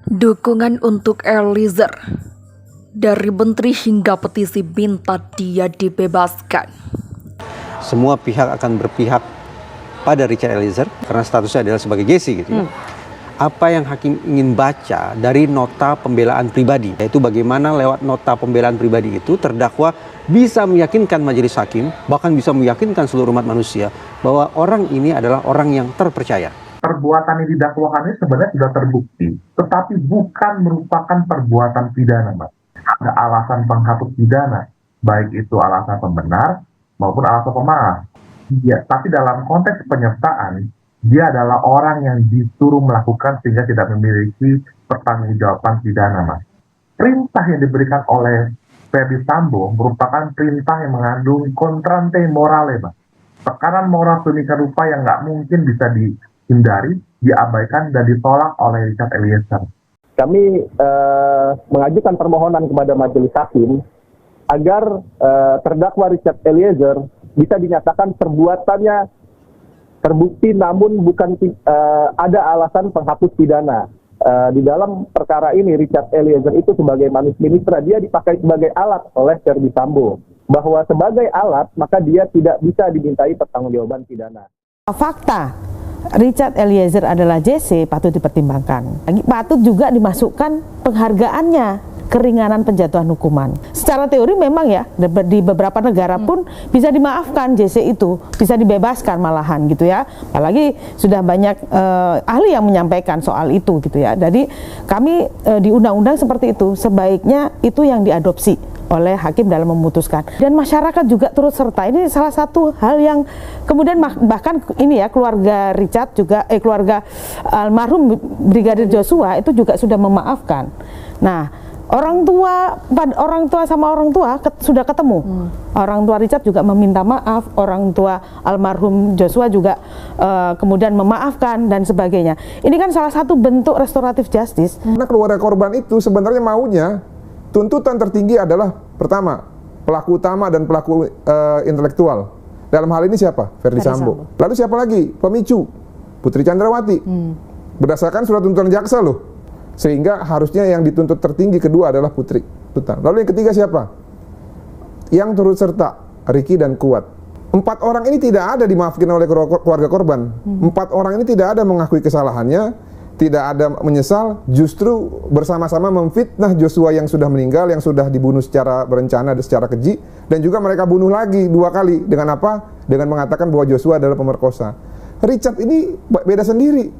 Dukungan untuk Eliezer dari menteri hingga petisi minta dia dibebaskan. Semua pihak akan berpihak pada Richard Eliezer karena statusnya adalah sebagai JC gitu. Apa yang hakim ingin baca dari nota pembelaan pribadi, yaitu bagaimana lewat nota pembelaan pribadi itu terdakwa bisa meyakinkan majelis hakim, bahkan bisa meyakinkan seluruh umat manusia bahwa orang ini adalah orang yang terpercaya. Perbuatan yang didakwakan ini sebenarnya sudah terbukti, tetapi bukan merupakan perbuatan pidana, Mas. Ada alasan penghapus pidana, baik itu alasan pembenar maupun alasan pemaaf. Ya, tapi dalam konteks penyertaan, dia adalah orang yang disuruh melakukan sehingga tidak memiliki pertanggungjawaban pidana, Mas. Perintah yang diberikan oleh Ferdy Sambo merupakan perintah yang mengandung kontrante morale, Mas. Tekanan moral sedemikian rupa yang nggak mungkin bisa dihindari, diabaikan, dan ditolak oleh Richard Eliezer. Kami mengajukan permohonan kepada majelis hakim agar terdakwa Richard Eliezer bisa dinyatakan perbuatannya terbukti namun bukan ada alasan penghapus pidana. Di dalam perkara ini Richard Eliezer itu sebagai manus ministra, dia dipakai sebagai alat oleh Ferdy Sambo. Bahwa sebagai alat maka dia tidak bisa dimintai pertanggungjawaban pidana. Fakta Richard Eliezer adalah JC patut dipertimbangkan. Patut juga dimasukkan penghargaannya, keringanan penjatuhan hukuman. Secara teori memang ya di beberapa negara pun bisa dimaafkan JC itu, bisa dibebaskan malahan gitu ya. Apalagi sudah banyak ahli yang menyampaikan soal itu gitu ya. Jadi kami di undang-undang seperti itu sebaiknya itu yang diadopsi oleh hakim dalam memutuskan, dan masyarakat juga turut serta. Ini salah satu hal yang kemudian bahkan ini ya keluarga Richard juga keluarga almarhum Brigadir Joshua itu juga sudah memaafkan. Nah, orang tua sama orang tua sudah ketemu. Orang tua Richard juga meminta maaf, orang tua almarhum Joshua juga kemudian memaafkan dan sebagainya. Ini kan salah satu bentuk restoratif justice. Karena keluarga korban itu sebenarnya maunya tuntutan tertinggi adalah pertama pelaku utama dan pelaku intelektual. Dalam hal ini siapa? Ferdy Sambo. Lalu siapa lagi? Pemicu Putri Chandrawati. Berdasarkan surat tuntutan jaksa loh. Sehingga harusnya yang dituntut tertinggi kedua adalah Putri. Lalu yang ketiga siapa? Yang turut serta Ricky dan Kuat. 4 orang ini tidak ada dimaafkan oleh keluarga korban. 4 orang ini tidak ada mengakui kesalahannya, tidak ada menyesal, justru bersama-sama memfitnah Joshua yang sudah meninggal, yang sudah dibunuh secara berencana dan secara keji, dan juga mereka bunuh lagi 2 kali. Dengan apa? Dengan mengatakan bahwa Joshua adalah pemerkosa. Richard ini beda sendiri.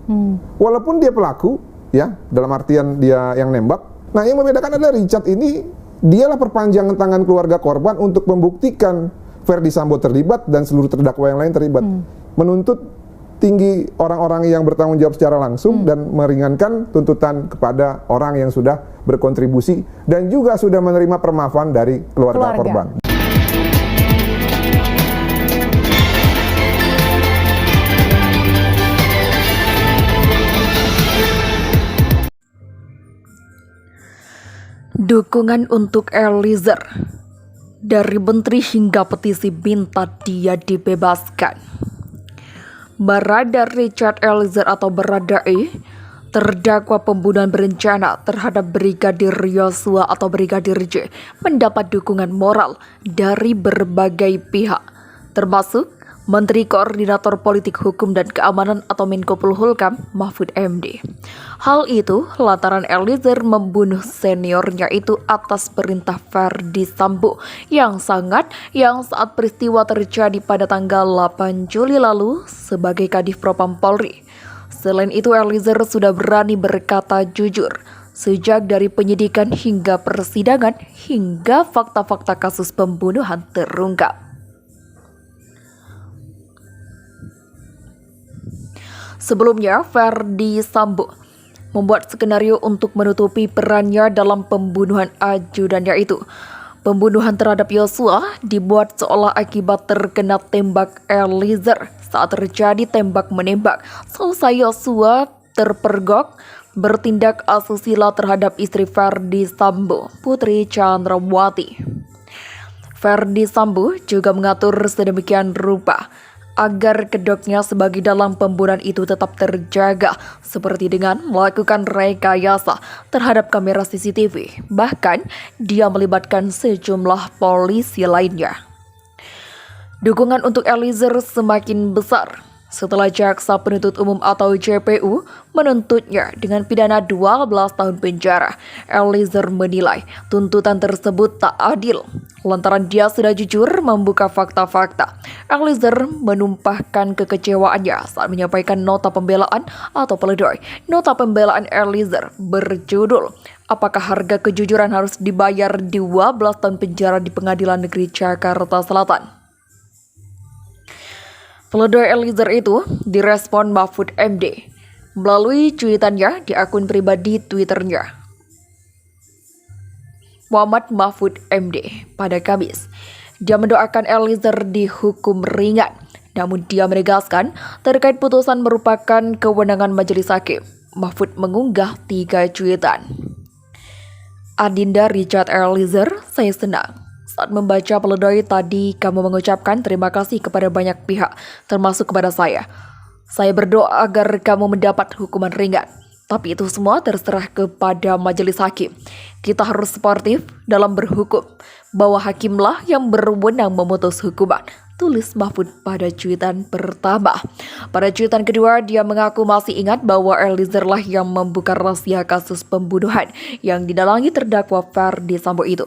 Walaupun dia pelaku, ya, dalam artian dia yang nembak. Nah, yang membedakan adalah Richard ini dialah perpanjangan tangan keluarga korban untuk membuktikan Ferdy Sambo terlibat dan seluruh terdakwa yang lain terlibat. Menuntut tinggi orang-orang yang bertanggung jawab secara langsung dan meringankan tuntutan kepada orang yang sudah berkontribusi dan juga sudah menerima permaafan dari keluarga korban. Dukungan untuk Eliezer dari menteri hingga petisi minta dia dibebaskan. Barada Richard Eliezer atau Baradae terdakwa pembunuhan berencana terhadap Brigadir Joshua atau Brigadir J mendapat dukungan moral dari berbagai pihak, termasuk Menteri Koordinator Politik Hukum dan Keamanan atau Menko Polhukam Mahfud MD. Hal itu lantaran Eliezer membunuh seniornya itu atas perintah Ferdy Sambo yang saat peristiwa terjadi pada tanggal 8 Juli lalu sebagai Kadif Propam Polri. Selain itu Eliezer sudah berani berkata jujur sejak dari penyidikan hingga persidangan hingga fakta-fakta kasus pembunuhan terungkap. Sebelumnya, Ferdy Sambo membuat skenario untuk menutupi perannya dalam pembunuhan ajudannya itu. Pembunuhan terhadap Joshua dibuat seolah akibat terkena tembak Eliezer saat terjadi tembak-menembak. Selesai Joshua terpergok bertindak asusila terhadap istri Ferdy Sambo, Putri Chandrawati. Ferdy Sambo juga mengatur sedemikian rupa agar kedoknya sebagai dalang pembunuhan itu tetap terjaga, seperti dengan melakukan rekayasa terhadap kamera CCTV. Bahkan, dia melibatkan sejumlah polisi lainnya. Dukungan untuk Eliezer semakin besar setelah Jaksa Penuntut Umum atau JPU menuntutnya dengan pidana 12 tahun penjara. Eliezer menilai tuntutan tersebut tak adil lantaran dia sudah jujur membuka fakta-fakta. Eliezer menumpahkan kekecewaannya saat menyampaikan nota pembelaan atau pledoi. Nota pembelaan Eliezer berjudul "Apakah harga kejujuran harus dibayar 12 tahun penjara di Pengadilan Negeri Jakarta Selatan?" Pledoi Eliezer itu direspon Mahfud MD melalui cuitannya di akun pribadi Twitternya. Muhammad Mahfud MD pada Kamis, dia mendoakan Eliezer dihukum ringan, namun dia menegaskan terkait putusan merupakan kewenangan majelis hakim. Mahfud mengunggah 3 cuitan. Adinda Richard Eliezer, saya senang saat membaca pledoi tadi kamu mengucapkan terima kasih kepada banyak pihak, termasuk kepada saya. Saya berdoa agar kamu mendapat hukuman ringan. Tapi itu semua terserah kepada majelis hakim. Kita harus sportif dalam berhukum, bahwa hakimlah yang berwenang memutus hukuman, tulis Mahfud pada cuitan pertama. Pada cuitan kedua, dia mengaku masih ingat bahwa Eliezer lah yang membuka rahasia kasus pembunuhan yang didalangi terdakwa Ferdi Sambo itu.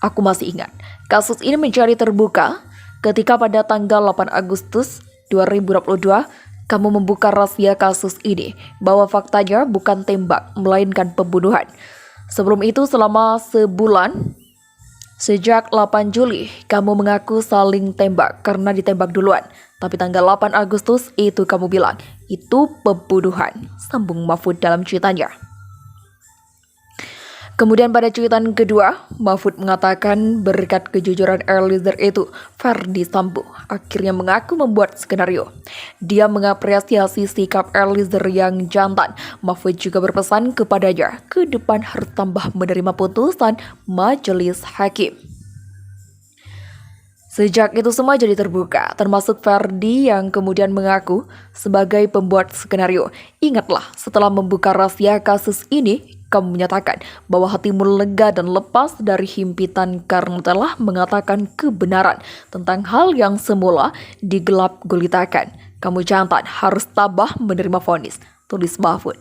Aku masih ingat, kasus ini menjadi terbuka ketika pada tanggal 8 Agustus 2022, kamu membuka rahasia kasus ini, bahwa faktanya bukan tembak, melainkan pembunuhan. Sebelum itu selama sebulan, sejak 8 Juli, kamu mengaku saling tembak karena ditembak duluan. Tapi tanggal 8 Agustus itu kamu bilang, itu pembunuhan, sambung Mahfud dalam cuitannya. Kemudian pada cuitan kedua, Mahfud mengatakan berkat kejujuran Eliezer itu, Ferdi Sambo akhirnya mengaku membuat skenario. Dia mengapresiasi sikap Eliezer yang jantan. Mahfud juga berpesan kepadanya, ke depan harus tambah menerima putusan majelis hakim. Sejak itu semua jadi terbuka, termasuk Ferdi yang kemudian mengaku sebagai pembuat skenario. Ingatlah, setelah membuka rahasia kasus ini, kamu menyatakan bahwa hatimu lega dan lepas dari himpitan karena telah mengatakan kebenaran tentang hal yang semula digelap gulitakan. Kamu jantan, harus tabah menerima vonis, tulis Mahfud.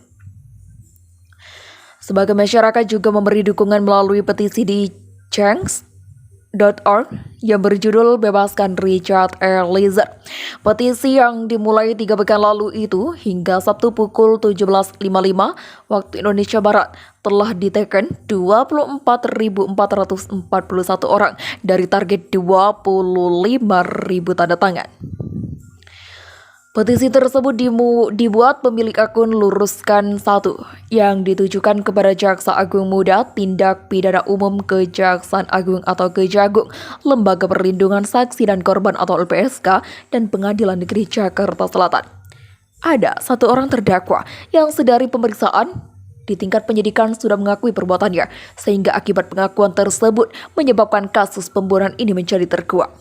Sebagai masyarakat juga memberi dukungan melalui petisi di Change.org yang berjudul Bebaskan Richard Eliezer. Petisi yang dimulai 3 pekan lalu itu hingga Sabtu pukul 17.55 waktu Indonesia Barat telah diteken 24.441 orang dari target 25.000 tanda tangan. Petisi tersebut dibuat pemilik akun Luruskan 1 yang ditujukan kepada Jaksa Agung Muda, Tindak Pidana Umum Kejaksaan Agung atau Kejagung, Lembaga Perlindungan Saksi dan Korban atau LPSK, dan Pengadilan Negeri Jakarta Selatan. Ada 1 orang terdakwa yang sedari pemeriksaan di tingkat penyidikan sudah mengakui perbuatannya, sehingga akibat pengakuan tersebut menyebabkan kasus pembunuhan ini menjadi terkuak.